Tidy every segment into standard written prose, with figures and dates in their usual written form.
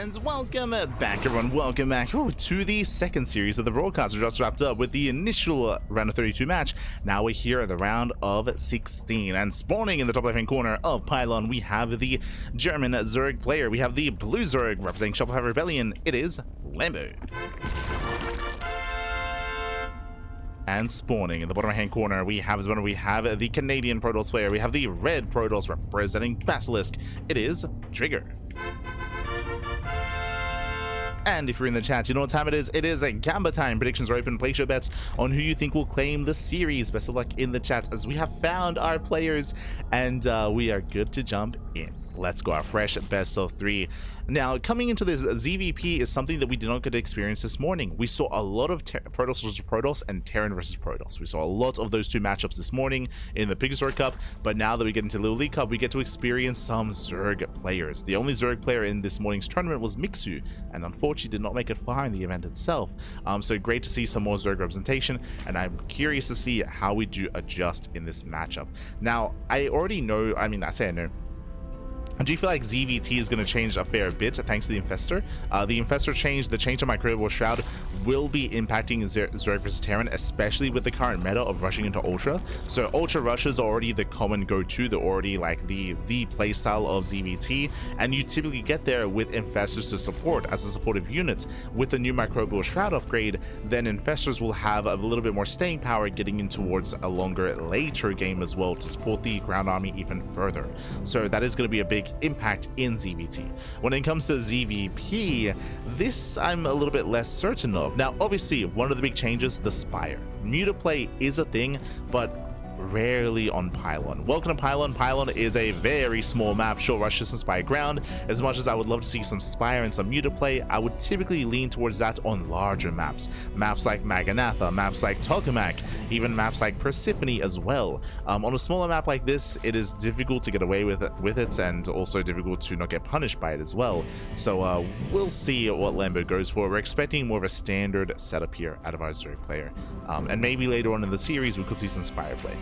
And welcome back, everyone. Welcome back to the second series of the broadcast. We just wrapped up with the initial round of 32 match. Now we're here at the round of 16. And spawning in the top left-hand corner of Pylon, we have the German Zerg player. We have the blue Zerg representing Shopify Rebellion. It is Lambo. And spawning in the bottom right-hand corner, we have the Canadian Protoss player. We have the red Protoss representing Basilisk. It is Trigger. And if you're in the chat, you know what time it is. It is a Gamba time. Predictions are open. Place your bets on who you think will claim the series. Best of luck in the chat as we have found our players and we are good to jump in. Let's go. Our fresh best of 3. Now, coming into this, ZvP is something that we did not get to experience this morning. We saw a lot of Protoss versus Protoss and Terran versus Protoss. We saw a lot of those two matchups this morning in the Zerg Cup, but now that we get into LiuLi Cup, we get to experience some Zerg players. The only Zerg player in this morning's tournament was Mixu, and unfortunately did not make it far in the event itself. So great to see some more Zerg representation, and I'm curious to see how we do adjust in this matchup. Now, I already know, I know, I do feel like ZvT is going to change a fair bit thanks to the Infestor. The Infestor change, the change to Microwave Shroud will be impacting Zerg versus Terran, especially with the current meta of rushing into Ultra. So Ultra rushes are already the common go-to, they're already like the playstyle of ZvT, and you typically get there with Infestors to support as a supportive unit. With the new Microwave Shroud upgrade, then Infestors will have a little bit more staying power getting in towards a longer later game as well to support the ground army even further. So that is going to be a big impact in ZvT. When it comes to ZvP, this I'm a little bit less certain of. Now, obviously, one of the big changes, the Spire. Mutaplay is a thing, but rarely on Pylon. Welcome to Pylon. Pylon is a very small map, short rush distance by ground. As much as I would love to see some Spire and some Mutaplay, I would typically lean towards that on larger maps. Maps like Maganatha, maps like Tokamak, even maps like Persephone as well. On a smaller map like this, it is difficult to get away with it and also difficult to not get punished by it as well. So we'll see what Lambo goes for. We're expecting more of a standard setup here out of our Zerg player. And maybe later on in the series, we could see some Spire play.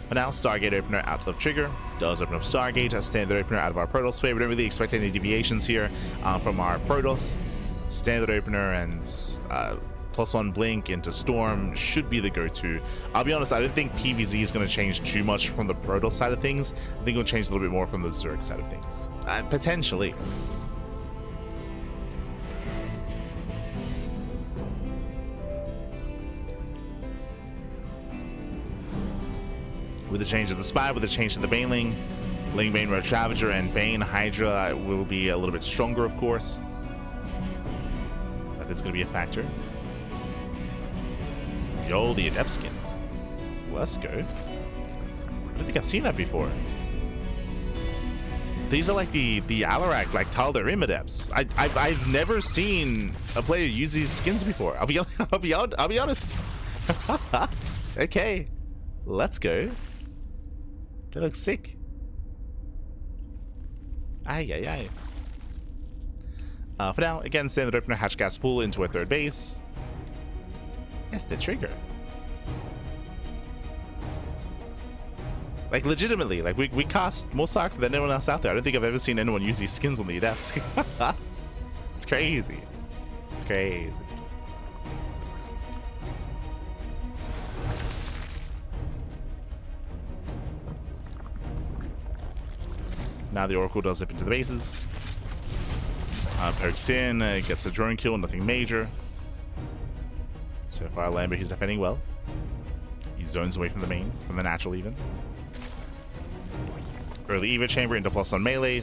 For now, Stargate opener out of Trigger. Does open up Stargate, a standard opener out of our Protoss play. We don't really expect any deviations here from our Protoss. Standard opener and +1 blink into Storm should be the go-to. I'll be honest, I don't think PvZ is going to change too much from the Protoss side of things. I think it'll change a little bit more from the Zerg side of things. Potentially. With the change of the Spy, with the change to the Baneling, Bane Road Ravager, and Bane Hydra will be a little bit stronger, of course. That is going to be a factor. Yo, the Adept skins. Let's go. I don't think I've seen that before. These are like the Alarak, like Tal'Darim Adepts. I've never seen a player use these skins before. I'll be honest. Okay, let's go. They look sick. Aye. For now, again, standard opener, hatch gas pool into a third base. Yes, the Trigger. Like, legitimately, like, we cast more StarCraft than anyone else out there. I don't think I've ever seen anyone use these skins on the Adepts. It's crazy. It's crazy. Now the Oracle does zip into the bases. Pokes in, gets a drone kill, nothing major. So far, Lambo, he's defending well. He zones away from the main, from the natural even. Early Eva Chamber into +1 melee.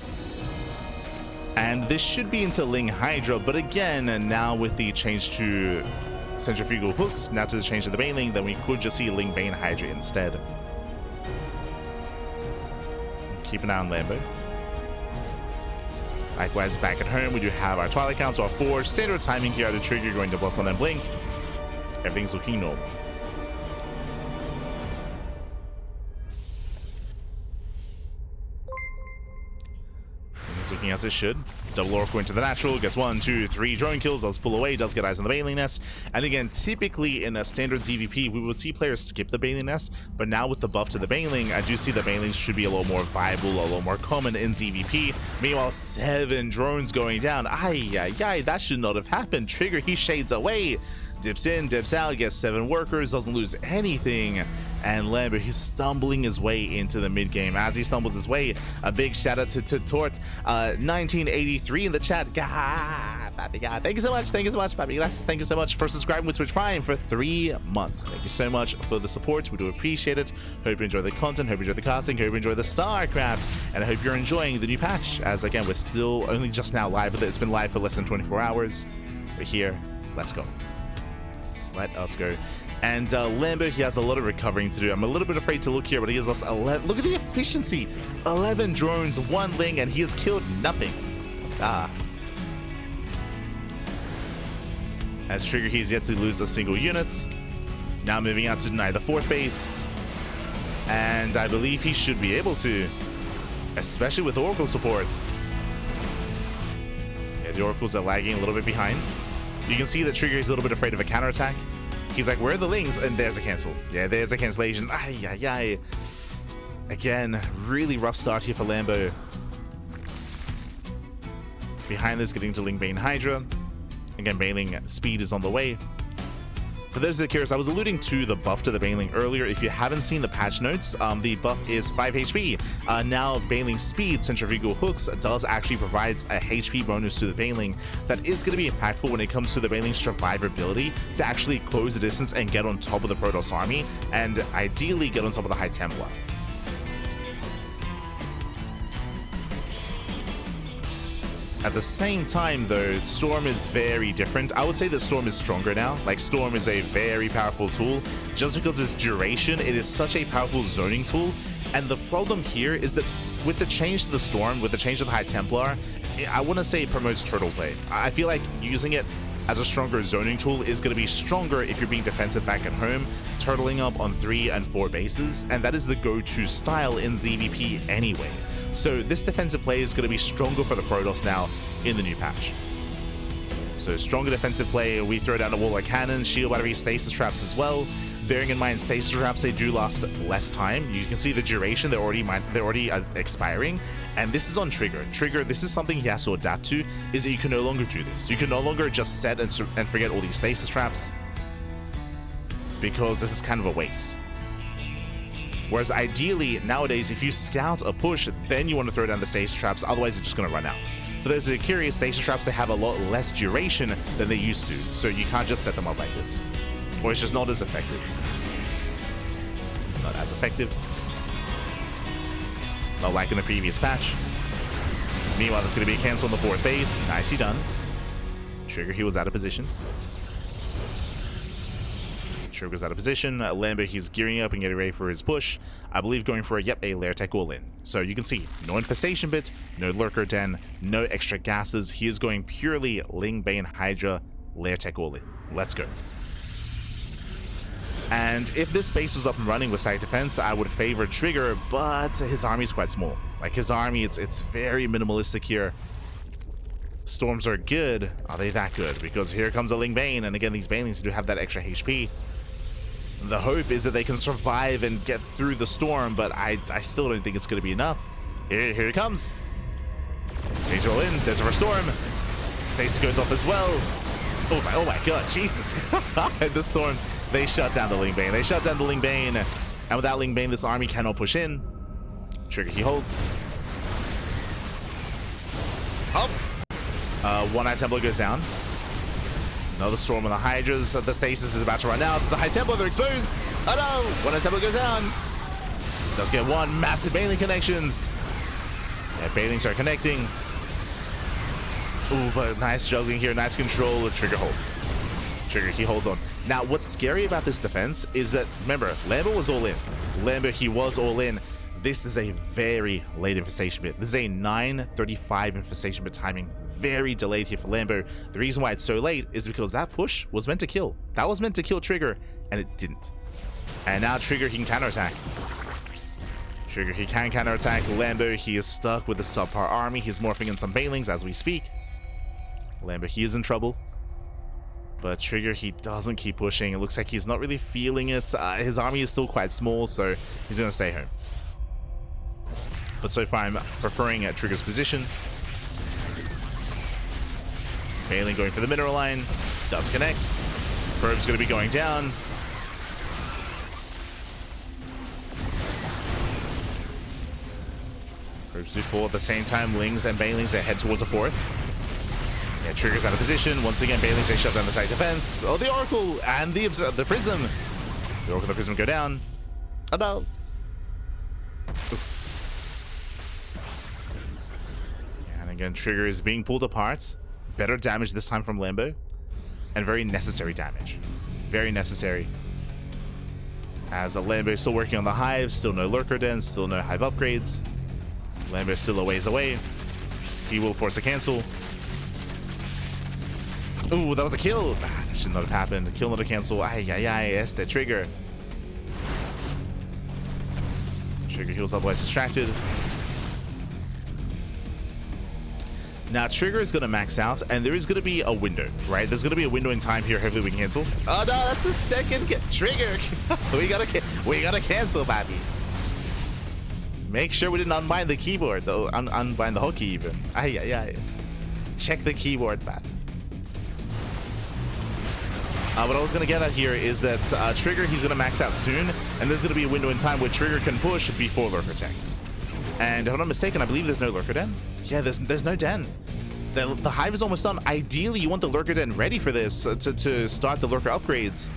And this should be into Ling Hydra, but again, now with the change to Centrifugal Hooks, now to the change to the Baneling, then we could just see Ling Bane Hydra instead. Keep an eye on Lambo. Likewise, back at home, we do have our Twilight Council, our Forge, standard timing here at the Trigger going to +1 and blink. Everything's looking normal. It's looking as it should. Double Oracle into the natural, gets 1, 2, 3 drone kills, does pull away, does get eyes on the Baneling Nest. And again, typically in a standard ZvP, we would see players skip the Baneling Nest, but now with the buff to the Baneling, I do see the Banelings should be a little more viable, a little more common in ZvP. Meanwhile, 7 drones going down. Ay, that should not have happened. Trigger, he shades away. Dips in, dips out, gets 7 workers, doesn't lose anything. And Lambo, he's stumbling his way into the mid game. As he stumbles his way, a big shout out to Tort 1983 in the chat. God, Papi God, thank you so much, Papi Glasses. Thank you so much for subscribing with Twitch Prime for 3 months. Thank you so much for the support. We do appreciate it. Hope you enjoy the content, hope you enjoy the casting, hope you enjoy the StarCraft, and I hope you're enjoying the new patch. As again, we're still only just now live with it. It's been live for less than 24 hours. We're here. Let's go. Let us go. And Lambo, he has a lot of recovering to do. I'm a little bit afraid to look here, but he has lost 11. Look at the efficiency. 11 drones, 1 Ling, and he has killed nothing. As Trigger, he's yet to lose a single unit. Now moving out to deny the 4th base. And I believe he should be able to, especially with Oracle support. Yeah, the Oracles are lagging a little bit behind. You can see that Trigger is a little bit afraid of a counterattack. He's like, where are the Lings? And there's a cancel. Yeah, there's a cancellation. Again, really rough start here for Lambo. Behind this, getting to Ling Bane Hydra. Again, Baneling speed is on the way. For those that are curious, I was alluding to the buff to the Baneling earlier. If you haven't seen the patch notes, the buff is 5 HP. Now, Baneling speed, centrifugal hooks, does actually provide a HP bonus to the Baneling that is going to be impactful when it comes to the Baneling's survivability to actually close the distance and get on top of the Protoss army, and ideally get on top of the High Templar. At the same time, though, Storm is very different. I would say that Storm is stronger now. Like, Storm is a very powerful tool. Just because its duration, it is such a powerful zoning tool. And the problem here is that with the change to the Storm, with the change to the High Templar, I want to say it promotes turtle play. I feel like using it as a stronger zoning tool is going to be stronger if you're being defensive back at home, turtling up on 3 and 4 bases, and that is the go-to style in ZvP anyway. So this defensive play is going to be stronger for the Protoss now in the new patch. So stronger defensive play, we throw down a wall of cannons, shield battery, stasis traps as well. Bearing in mind, stasis traps, they do last less time. You can see the duration, they're already expiring. And this is on Trigger. Trigger, this is something he has to adapt to, is that you can no longer do this. You can no longer just set and forget all these stasis traps, because this is kind of a waste. Whereas ideally, nowadays, if you scout a push, then you want to throw down the stasis traps, otherwise it's just going to run out. For those that are curious, stasis traps, they have a lot less duration than they used to, so you can't just set them up like this. Or it's just not as effective. Not as effective. Not like in the previous patch. Meanwhile, there's going to be a cancel on the 4th base. Nicely done. Trigger, he was out of position. Trigger's out of position. Lambo, he's gearing up and getting ready for his push. I believe going for a lair tech all-in. So you can see, no infestation bit, no lurker den, no extra gases. He is going purely Ling Bane Hydra lair tech all-in. Let's go. And if this base was up and running with side defense, I would favor Trigger, but his army is quite small. Like, his army, it's very minimalistic here. Storms are good. Are they that good? Because here comes a Ling Bane, and again, these Banelings do have that extra HP. The hope is that they can survive and get through the storm, but I still don't think it's going to be enough. Here it comes. Phase roll in. There's a storm. Stasis goes off as well. Oh my god, Jesus. The storms, they shut down the Ling Bane. They shut down the Ling Bane. And without Ling Bane, this army cannot push in. Trigger, he holds. Up. One High Templar goes down. Another storm on the Hydras. The stasis is about to run out. So the High Templar, they're exposed. Oh no! One High Templar goes down. Does get one. Massive Baneling connections. Yeah, Banelings are connecting. Ooh, but nice juggling here. Nice control. The Trigger holds. Trigger, he holds on. Now, what's scary about this defense is that, remember, Lambo was all in. Lambo, he was all in. This is a very late infestation bit. This is a 9:35 infestation bit timing. Very delayed here for Lambo. The reason why it's so late is because that push was meant to kill. That was meant to kill Trigger, and it didn't. And now Trigger, he can counterattack. Trigger, he can counterattack. Lambo, he is stuck with a subpar army. He's morphing in some Banelings as we speak. Lambo, he is in trouble. But Trigger, he doesn't keep pushing. It looks like he's not really feeling it. His army is still quite small, so he's going to stay home. But so far, I'm preferring Trigger's position. Baneling going for the mineral line. Does connect. Probe's going to be going down. Probes do fall at the same time. Lings and Banelings, they head towards a fourth. Yeah, Trigger's out of position. Once again, Banelings, they shut down the side defense. Oh, the Oracle and the Prism. The Oracle and the Prism go down. Oh, no. And again, Trigger is being pulled apart. Better damage this time from Lambo. And very necessary damage. Very necessary. As Lambo is still working on the hive. Still no lurker dens. Still no hive upgrades. Lambo is still a ways away. He will force a cancel. Ooh, that was a kill. That should not have happened. Kill, not a cancel. Ay, ay, ay. Yes, the Trigger. Trigger heals otherwise distracted. Now, Trigger is going to max out, and there is going to be a window, right? There's going to be a window in time here. Hopefully, we can cancel. Oh, no, that's a second Trigger. we gotta cancel, baby. Make sure we didn't unbind the keyboard, though. Unbind the hotkey, even. Ay, ay, ay. Check the keyboard, man. What I was going to get at here is that Trigger, he's going to max out soon, and there's going to be a window in time where Trigger can push before lurker tech. And if I'm not mistaken, I believe there's no lurker den. Yeah, there's no den. The hive is almost done. Ideally, you want the lurker den ready for this to start the lurker upgrades.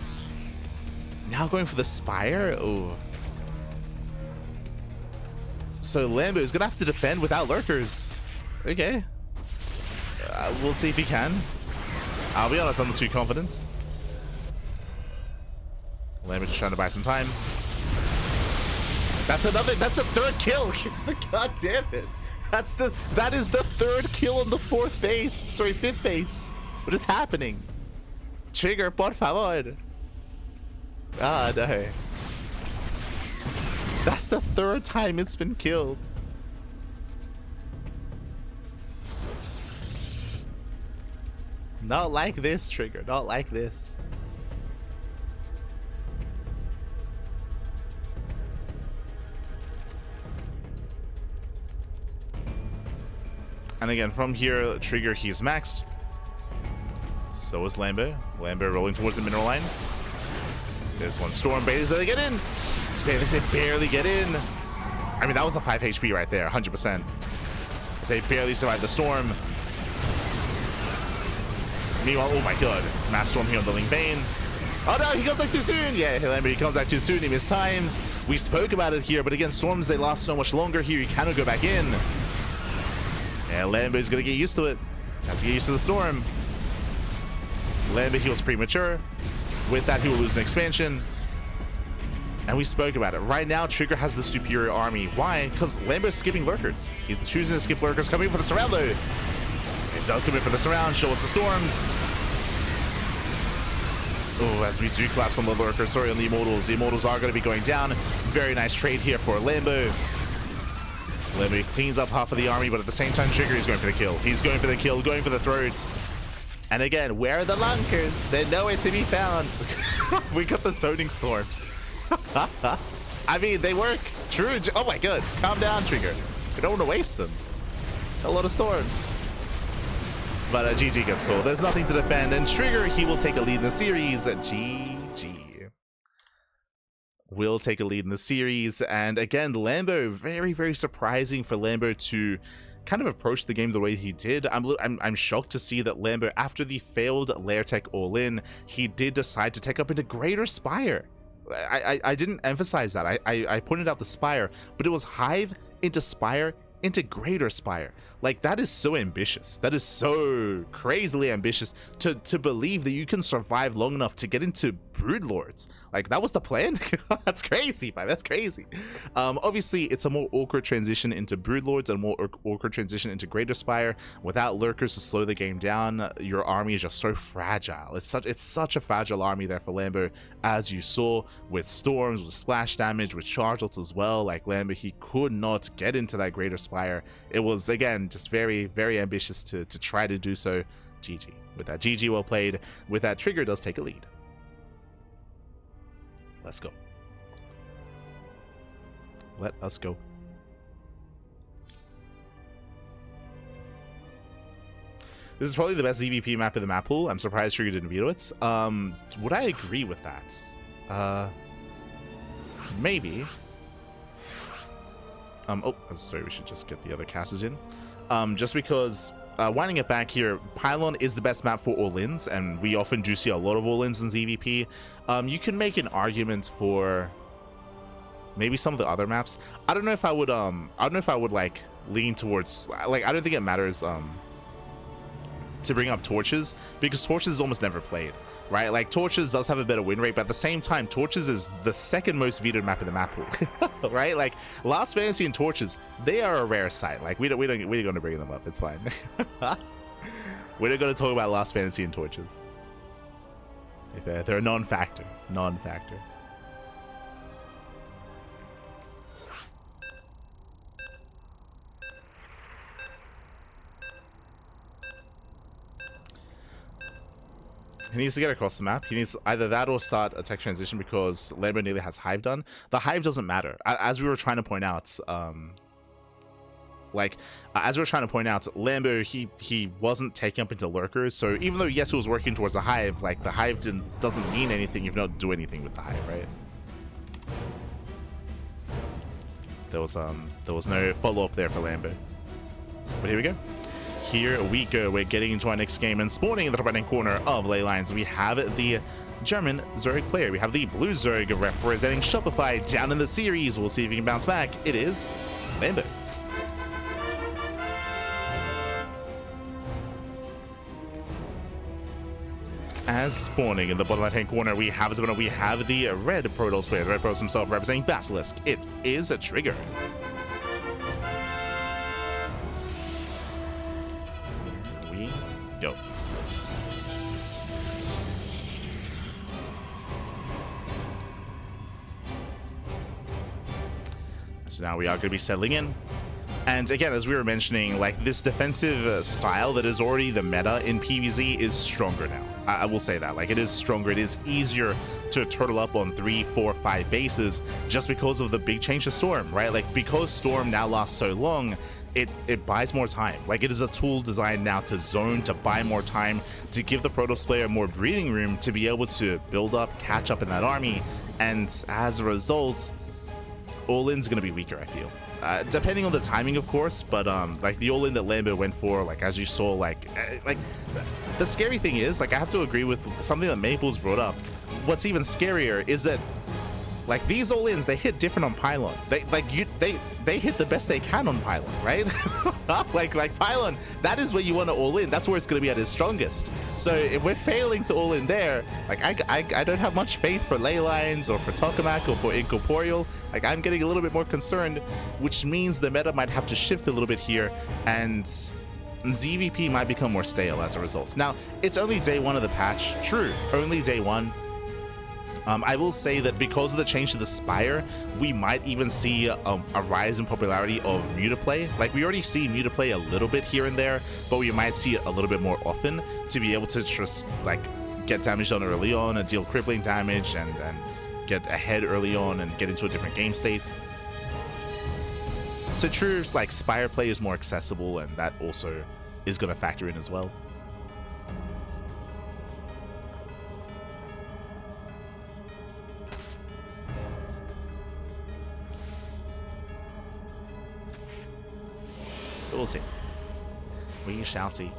Now going for the spire. Oh. So Lambo is gonna have to defend without lurkers. Okay. We'll see if he can. I'll be honest, I'm not too confident. Lambo just trying to buy some time. That's a third kill. God damn it. That is the third kill on the fifth base. What is happening? Trigger, por favor. Ah, no. That's the third time it's been killed. Not like this, Trigger. Not like this. And again, from here, Trigger, he's maxed. So is Lambo. Lambo rolling towards the mineral line. There's one Storm. Bailey's they get in. Bailey's they barely get in. I mean, that was a 5 HP right there, 100%. As they barely survived the Storm. Meanwhile, oh my god. Mass Storm here on the Ling Bane. Oh no, he comes back too soon. Yeah, Lambo, he comes back too soon. He missed times. We spoke about it here, but again, Storms, they last so much longer here. You cannot go back in. Yeah, Lambo's gonna get used to it. Has to get used to the Storm. Lambo heals premature. With that, he will lose an expansion. And we spoke about it. Right now, Trigger has the superior army. Why? Because Lambo's skipping lurkers. He's choosing to skip lurkers, coming in for the surround though. It does come in for the surround. Show us the Storms. Oh, as we do collapse on the lurker. Sorry, on the Immortals. The Immortals are going to be going down. Very nice trade here for Lambo. Lambo cleans up half of the army, but at the same time, Trigger is going for the kill. He's going for the kill, going for the throats. And again, where are the lunkers? They're nowhere to be found. We got the zoning storms. I mean, they work. True. Oh my god. Calm down, Trigger. We don't want to waste them. It's a lot of storms. But GG gets cool. There's nothing to defend. And Trigger, he will take a lead in the series. GG. Will take a lead in the series. And again, Lambo, very, very surprising for Lambo to kind of approach the game the way he did. I'm shocked to see that Lambo, after the failed Lair Tech all-in, he did decide to take up into Greater Spire. I didn't emphasize that. I pointed out the Spire, but it was Hive into Spire into Greater Spire. Like, that is so ambitious. That is so crazily ambitious to believe that you can survive long enough to get into Broodlords. Like, that was the plan? That's crazy, man. That's crazy. Obviously, it's a more awkward transition into Broodlords and a more awkward transition into Greater Spire. Without lurkers to slow the game down, your army is just so fragile. It's such a fragile army there for Lambo, as you saw, with storms, with splash damage, with chargelets as well. Like, Lambo, he could not get into that Greater Spire. It was, again, just very, very ambitious to try to do so. GG. With that, GG, well played. With that, Trigger does take a lead. Let's go. Let us go. This is probably the best ZvP map in the map pool. I'm surprised Trigger didn't veto it. Would I agree with that? Maybe. Oh, sorry, we should just get the other casters in. Just because, winding it back here, Pylon is the best map for all-ins, and we often do see a lot of all-ins in ZvP. You can make an argument for maybe some of the other maps. I don't know if I would like lean towards, like, I don't think it matters to bring up Torches, because Torches is almost never played, right? Like, Torches does have a better win rate, but at the same time, Torches is the second most vetoed map in the map pool, right? Like, Last Fantasy and Torches, they are a rare sight. Like, we're gonna bring them up. It's fine. We're not gonna talk about Last Fantasy and Torches. They're a non-factor. Non-factor. He needs to get across the map. He needs either that or start a tech transition, because Lambo nearly has Hive done. The Hive doesn't matter. As we were trying to point out, Lambo, he wasn't taking up into lurkers. So even though, yes, he was working towards the Hive, like, the Hive doesn't mean anything if you don't do anything with the Hive, right? There was no follow-up there for Lambo. But here we go. Here we go. We're getting into our next game, and spawning in the top right-hand corner of Ley Lines, we have the German Zerg player. We have the blue Zerg representing Shopify down in the series. We'll see if he can bounce back. It is Lambo. As spawning in the bottom right-hand corner, we have the red Protoss player, the red Protoss himself, representing Basilisk. It is a Trigger. Go. So now we are going to be settling in. And again, as we were mentioning, like, this defensive style that is already the meta in PvZ is stronger now. I will say that. Like, it is stronger. It is easier to turtle up on 3, 4, 5 bases just because of the big change to Storm, right? Like, because Storm now lasts so long, it buys more time. Like, it is a tool designed now to zone, to buy more time, to give the Protoss player more breathing room to be able to build up, catch up in that army. And as a result, all-in's going to be weaker, I feel. Depending on the timing, of course, but like, the all-in that Lambo went for, like, as you saw, like the scary thing is, like, I have to agree with something that Maples brought up. What's even scarier is that, like, these all-ins, they hit different on Pylon. They hit the best they can on Pylon, right? like Pylon, that is where you want to all-in. That's where it's going to be at its strongest. So if we're failing to all-in there, like, I don't have much faith for Ley Lines or for Tokamak or for Incorporeal. Like, I'm getting a little bit more concerned, which means the meta might have to shift a little bit here, and ZvP might become more stale as a result. Now, it's only day 1 of the patch. True, only day 1. I will say that because of the change to the Spire, we might even see a rise in popularity of Mutaplay. Like, we already see Mutaplay a little bit here and there, but we might see it a little bit more often to be able to just, like, get damage done early on and deal crippling damage and get ahead early on and get into a different game state. So true, like, Spire play is more accessible, and that also is going to factor in as well. We'll see. We shall see.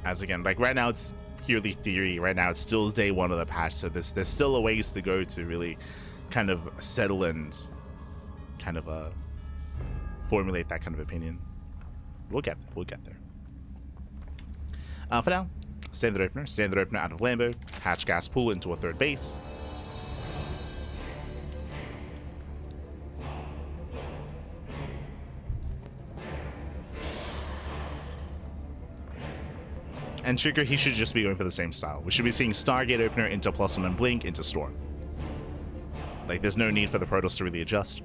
As again, like, right now it's purely theory. Right now it's still day 1 of the patch, so there's still a ways to go to really kind of settle and kind of formulate that kind of opinion. We'll get there. For now, standard opener out of Lambo, hatch gas pool into a third base. And Trigger, he should just be going for the same style. We should be seeing Stargate opener into +1 and blink into storm. Like, there's no need for the Protoss to really adjust.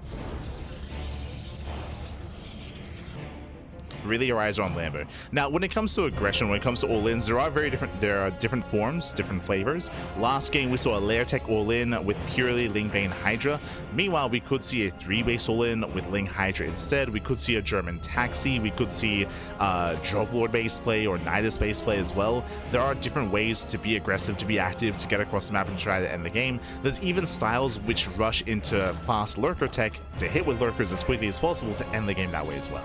Really your eyes are on Lambo. Now, when it comes to aggression, when it comes to all-ins, there are different forms, different flavors. Last game, we saw a Lair Tech all-in with purely Ling Bane Hydra. Meanwhile, we could see a 3-base all-in with Ling Hydra instead. We could see a German Taxi. We could see Drop Lord base play or Nidus base play as well. There are different ways to be aggressive, to be active, to get across the map and try to end the game. There's even styles which rush into fast Lurker Tech to hit with Lurkers as quickly as possible to end the game that way as well.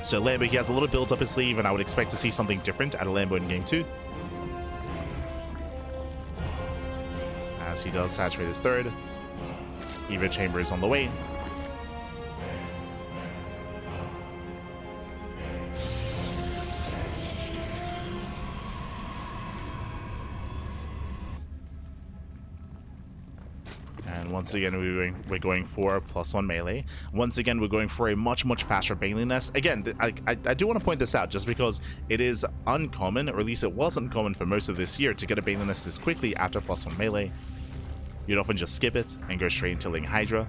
So Lambo, he has a little build up his sleeve, and I would expect to see something different out of Lambo in game 2. As he does saturate his third. Evo Chamber is on the way. And once again, we're going for +1 melee. Once again, we're going for a much faster Baneling Nest. Again, I do want to point this out just because it is uncommon, or at least it was uncommon for most of this year, to get a Baneling Nest this quickly after +1 melee. You'd often just skip it and go straight into Ling Hydra.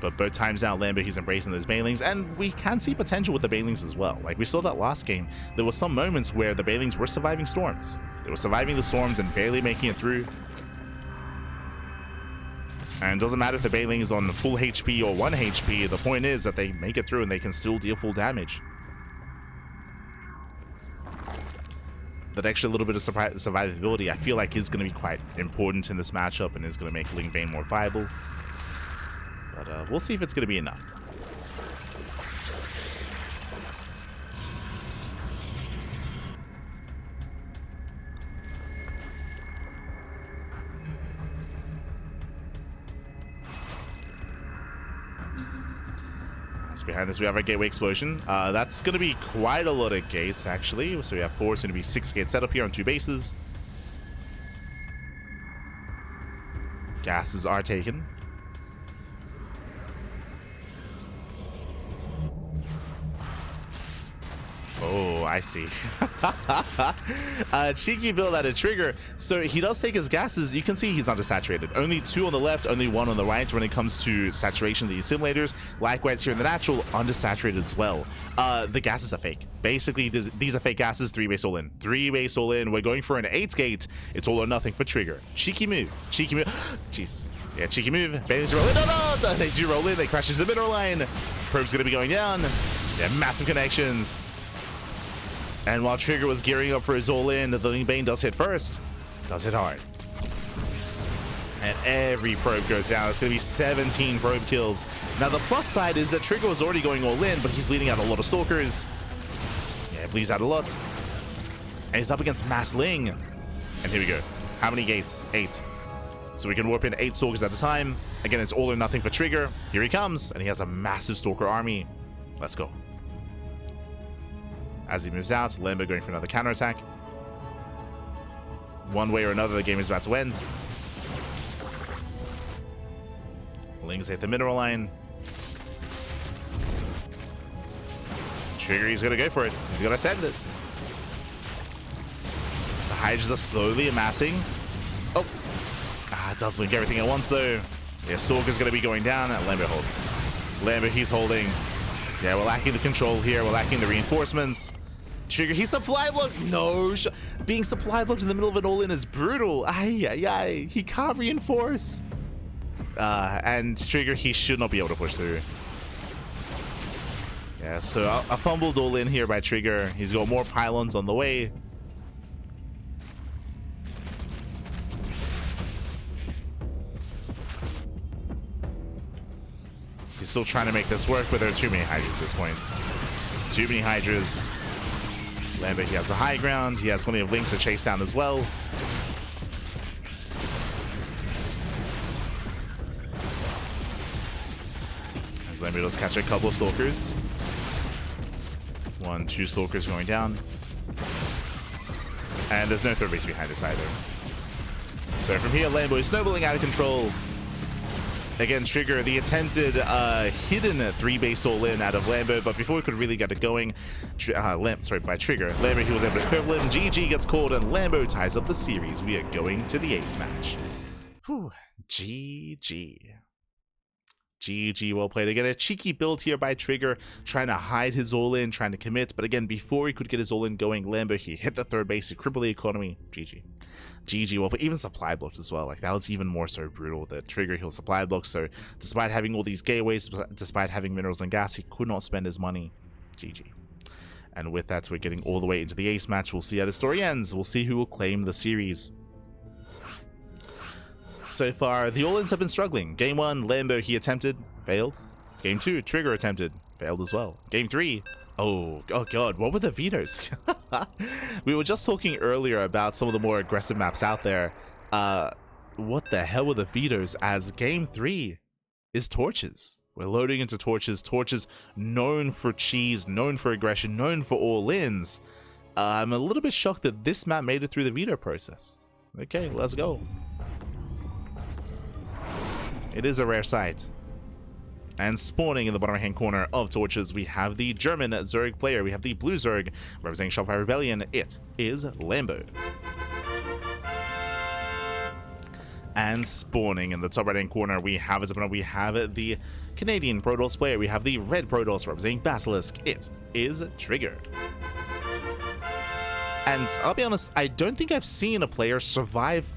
But both times now, Lambo, he's embracing those Banelings, and we can see potential with the Banelings as well. Like, we saw that last game, there were some moments where the Banelings were surviving storms. They were surviving the storms and barely making it through. And it doesn't matter if the Baneling is on full HP or 1 HP, the point is that they make it through and they can still deal full damage. That extra little bit of survivability, I feel like, is going to be quite important in this matchup and is going to make Ling Bane more viable. But we'll see if it's going to be enough. So behind this, we have our Gateway Explosion. That's going to be quite a lot of gates, actually. So we have 4, it's going to be 6 gates set up here on 2 bases. Gases are taken. Oh, I see. Cheeky build out of Trigger. So he does take his gases. You can see he's undersaturated. Only 2 on the left, only 1 on the right when it comes to saturation of these simulators. Likewise here in the natural, undersaturated as well. The gases are fake. Basically, these are fake gases. 3-base all in. 3-base all in. We're going for an 8 gate. It's all or nothing for Trigger. Cheeky move. Cheeky move. Jesus. Yeah, cheeky move. Bailey's rolling. No! They do roll in. They crash into the middle line. Probe's going to be going down. Yeah, massive connections. And while Trigger was gearing up for his all-in, the Ling Bane does hit first. Does hit hard. And every probe goes down. It's going to be 17 probe kills. Now, the plus side is that Trigger was already going all-in, but he's bleeding out a lot of Stalkers. Yeah, bleeds out a lot. And he's up against Mass Ling. And here we go. How many gates? 8. So we can warp in 8 Stalkers at a time. Again, it's all or nothing for Trigger. Here he comes. And he has a massive Stalker army. Let's go. As he moves out, Lambo going for another counterattack. One way or another, the game is about to end. Ling's hit the mineral line. Trigger, he's going to go for it. He's going to send it. The Hydras are slowly amassing. Oh. It does blink everything at once, though. Yeah, Stalker's going to be going down. Lambo holds. Lambo, he's holding. Yeah, we're lacking the control here. We're lacking the reinforcements. Trigger, he's supply blocked. No, being supply blocked in the middle of an all-in is brutal. Ay. He can't reinforce. And Trigger, he should not be able to push through. Yeah, so a fumbled all-in here by Trigger. He's got more pylons on the way. He's still trying to make this work, but there are too many Hydras at this point. Too many Hydras. Lambo, he has the high ground. He has plenty of links to chase down as well. As Lambo does catch a couple of stalkers. 1, 2 stalkers going down. And there's no third base behind this either. So from here, Lambo is snowballing out of control. Again, Trigger, the attempted hidden 3-base all-in out of Lambo, but before we could really get it going, by Trigger, Lambo, he was able to cripple him. GG gets called, and Lambo ties up the series. We are going to the ace match. Whew. GG. GG, well played. Again, a cheeky build here by Trigger, trying to hide his all-in, trying to commit, but again, before he could get his all-in going, Lambo, he hit the third base, he crippled the economy. GG. GG, well, but even supply blocked as well. Like, that was even more so brutal. The Trigger, he'll supply block, so despite having all these gateways, despite having minerals and gas, he could not spend his money. GG. And with that, we're getting all the way into the ace match. We'll see how the story ends. We'll see who will claim the series. So far, the all-ins have been struggling. Game 1, Lambo, he attempted, failed. Game 2, Trigger attempted, failed as well. Game 3, oh god, what were the vetoes? We were just talking earlier about some of the more aggressive maps out there. What the hell were the vetoes? As Game 3 is Torches. We're loading into Torches. Torches known for cheese, known for aggression, known for all-ins. I'm a little bit shocked that this map made it through the veto process. Okay, let's go. It is a rare sight. And spawning in the bottom right-hand corner of Torches, we have the German Zerg player. We have the blue Zerg representing Shopify Rebellion. It is Lambo. And spawning in the top right-hand corner, we have as opponent, we have the Canadian Protoss player. We have the red Protoss representing Basilisk. It is Trigger. And I'll be honest, I don't think I've seen a player survive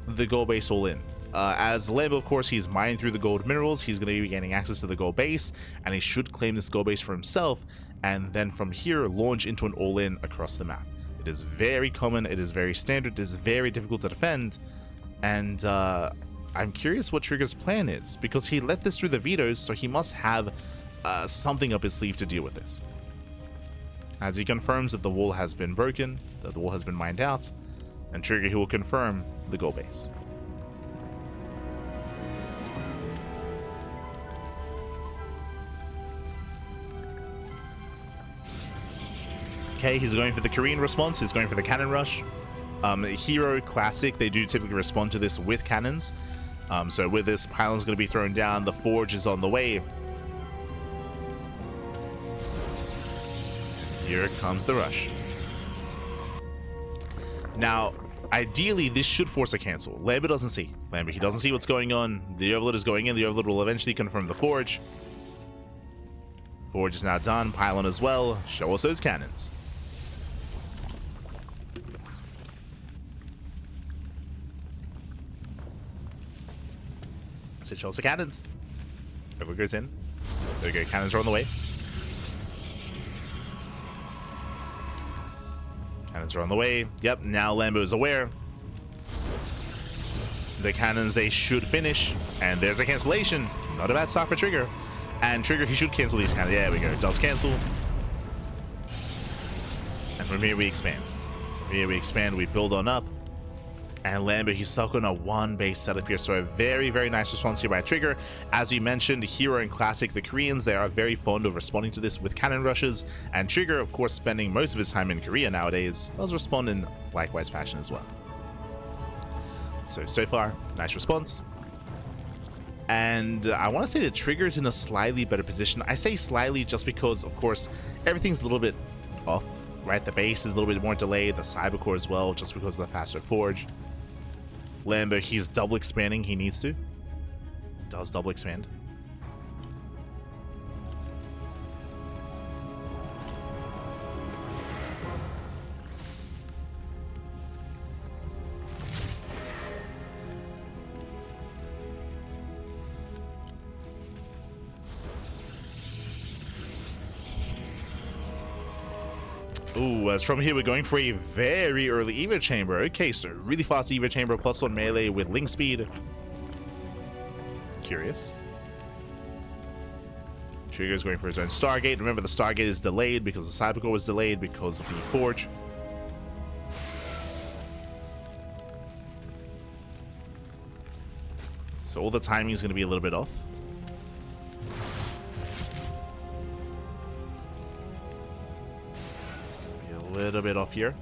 the gold base all-in. As Lambo, of course, he's mining through the gold minerals, he's going to be gaining access to the gold base, and he should claim this gold base for himself, and then from here, launch into an all-in across the map. It is very common, it is very standard, it is very difficult to defend, and I'm curious what Trigger's plan is, because he let this through the vetoes, so he must have something up his sleeve to deal with this. As he confirms that the wall has been broken, that the wall has been mined out, and Trigger, he will confirm the gold base. Okay, he's going for the Korean response, he's going for the cannon rush. Hero Classic, they do typically respond to this with cannons. So with this, pylon's going to be thrown down, the forge is on the way. Here comes the rush. Now, ideally, this should force a cancel. Lambo doesn't see. Lambo, he doesn't see what's going on. The Overlord is going in, the Overlord will eventually confirm the forge. Forge is now done, pylon as well. Show us those cannons. So show us the cannons. Overlord goes in. There we go, cannons are on the way. Cannons are on the way. Yep, now Lambo is aware. The cannons, they should finish. And there's a cancellation. Not a bad start for Trigger. And Trigger, he should cancel these cannons. There we go, it does cancel. And from here we expand. From here we expand, we build on up. And Lambo, he's stuck on a one base setup here, so a very, very nice response here by Trigger. As we mentioned, Hero and Classic, the Koreans, they are very fond of responding to this with cannon rushes, and Trigger, of course, spending most of his time in Korea nowadays, does respond in likewise fashion as well. So far, nice response. And I want to say that Trigger's in a slightly better position. I say slightly just because, of course, everything's a little bit off, right? The base is a little bit more delayed, the Cyber core as well, just because of the faster forge. Lambo, he's double expanding, he needs to. Does double expand. Ooh, as from here, we're going for a very early Evo Chamber. Okay, so really fast Evo Chamber, +1 melee with link speed. Curious. Trigger's going for his own Stargate. Remember, the Stargate is delayed because the Cyber Core was delayed because of the Forge. So all the timing is going to be a little bit off. Be a little bit off here.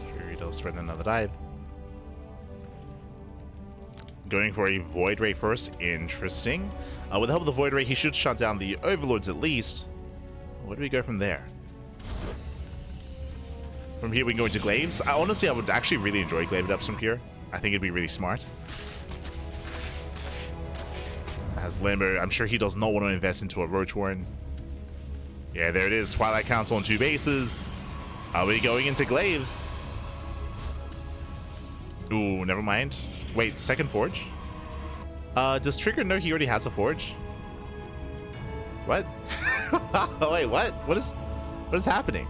Sure, he does threaten another dive. Going for a Void Ray first. Interesting. With the help of the Void Ray, he should shut down the Overlords at least. Where do we go from there? From here, we can go into Glaives. Honestly, I would actually really enjoy Glaive Ups from here. I think it'd be really smart. As Lambo, I'm sure he does not want to invest into a Roach Warren. Yeah, there it is. Twilight Council on 2 bases. Are we going into Glaives? Ooh, never mind. Wait, second Forge? Does Trigger know he already has a Forge? What? Wait, what? What is happening?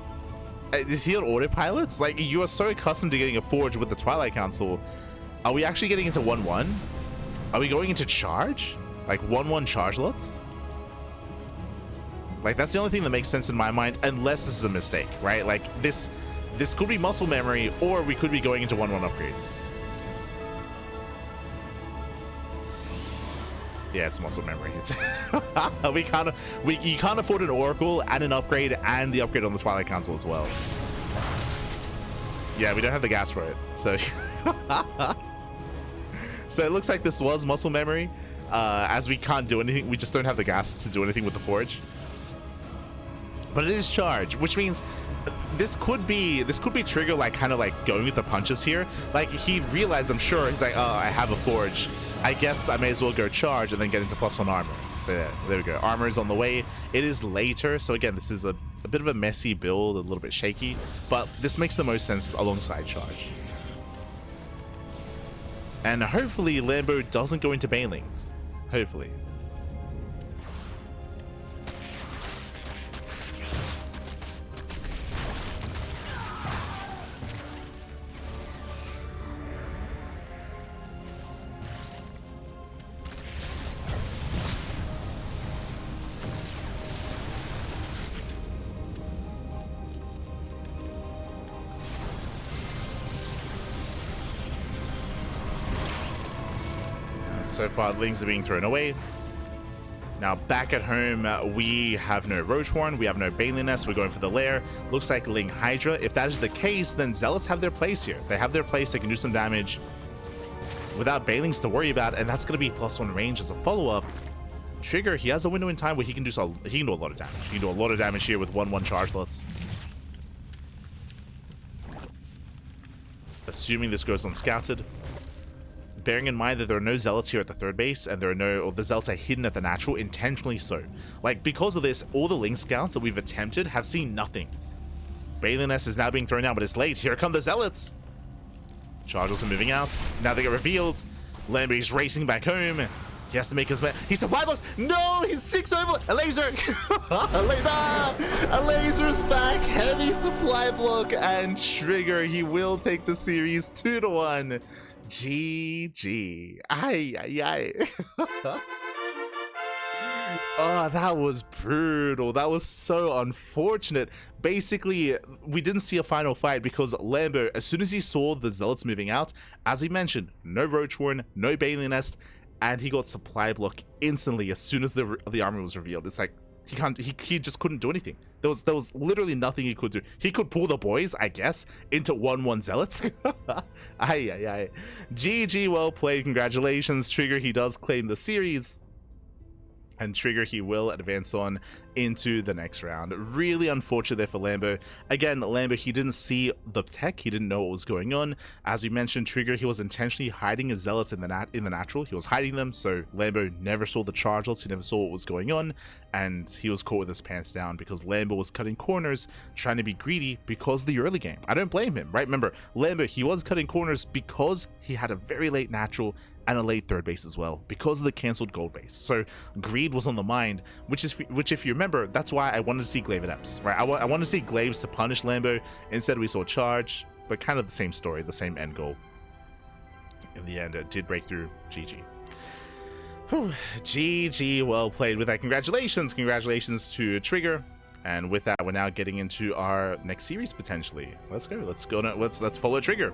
Is he on autopilots? Like, you are so accustomed to getting a Forge with the Twilight Council. Are we actually getting into 1-1? Are we going into charge? Like 1-1 charge lots? Like, that's the only thing that makes sense in my mind, unless this is a mistake, right? Like, this could be muscle memory, or we could be going into 1-1 upgrades. Yeah, it's muscle memory. It's you can't afford an Oracle and an upgrade and the upgrade on the Twilight Council as well. Yeah, we don't have the gas for it. So so it looks like this was muscle memory. As we can't do anything, we just don't have the gas to do anything with the Forge. But it is charge, which means this could be Trigger like kind of like going with the punches here. Like, he realized, I'm sure, he's like, oh, I have a Forge. I guess I may as well go charge and then get into +1 armor. So yeah, there we go. Armor is on the way. It is later. So again, this is a bit of a messy build, a little bit shaky, but this makes the most sense alongside charge. And hopefully Lambo doesn't go into Banelings. Hopefully. So far, Lings are being thrown away. Now, back at home, we have no Roach Horn, we have no Baneliness, we're going for the Lair. Looks like Ling Hydra. If that is the case, then Zealots have their place here. They have their place, they can do some damage without Banelings to worry about, and that's going to be +1 range as a follow-up. Trigger, he has a window in time where he can do a lot of damage. He can do a lot of damage here with 1-1 charge lots. Assuming this goes unscouted. Bearing in mind that there are no Zealots here at the 3rd base, and the Zealots are hidden at the natural, intentionally so. Like, because of this, all the Link Scouts that we've attempted have seen nothing. Baneliness is now being thrown out, but it's late. Here come the Zealots. Chargers are moving out. Now they get revealed. Lamby's racing back home. He has to make his man. He's supply block. No, he's 6 over. A laser. A laser's back. Heavy supply block, and Trigger. He will take the series 2-1. GG. Ay. Oh, that was brutal. That was so unfortunate. Basically, we didn't see a final fight because Lambo, as soon as he saw the Zealots moving out, as he mentioned, no Roach Warren, no Bailey Nest, and he got supply block instantly as soon as the armor was revealed. It's like he just couldn't do anything. There was literally nothing he could do. He could pull the boys, I guess, into 1-1 Zealots. Ay. GG, well played. Congratulations, Trigger. He does claim the series. And Trigger, he will advance on into the next round. Really unfortunate there for Lambo. Again, Lambo, he didn't see the tech. He didn't know what was going on. As we mentioned, Trigger, he was intentionally hiding his Zealots in the natural. He was hiding them, so Lambo never saw the charge lots. He never saw what was going on, and he was caught with his pants down because Lambo was cutting corners, trying to be greedy because of the early game. I don't blame him, right? Remember, Lambo, he was cutting corners because he had a very late natural and a late 3rd base as well, because of the cancelled gold base. So greed was on the mind, which if you remember, that's why I wanted to see Glaive Adepts, right? I wanted to see Glaives to punish Lambo. Instead we saw charge, but kind of the same story, the same end goal. in the end, it did break through. GG. Whew. GG, well played. With that, congratulations to Trigger. And with that, we're now getting into our next series potentially. Let's go. Let's follow Trigger.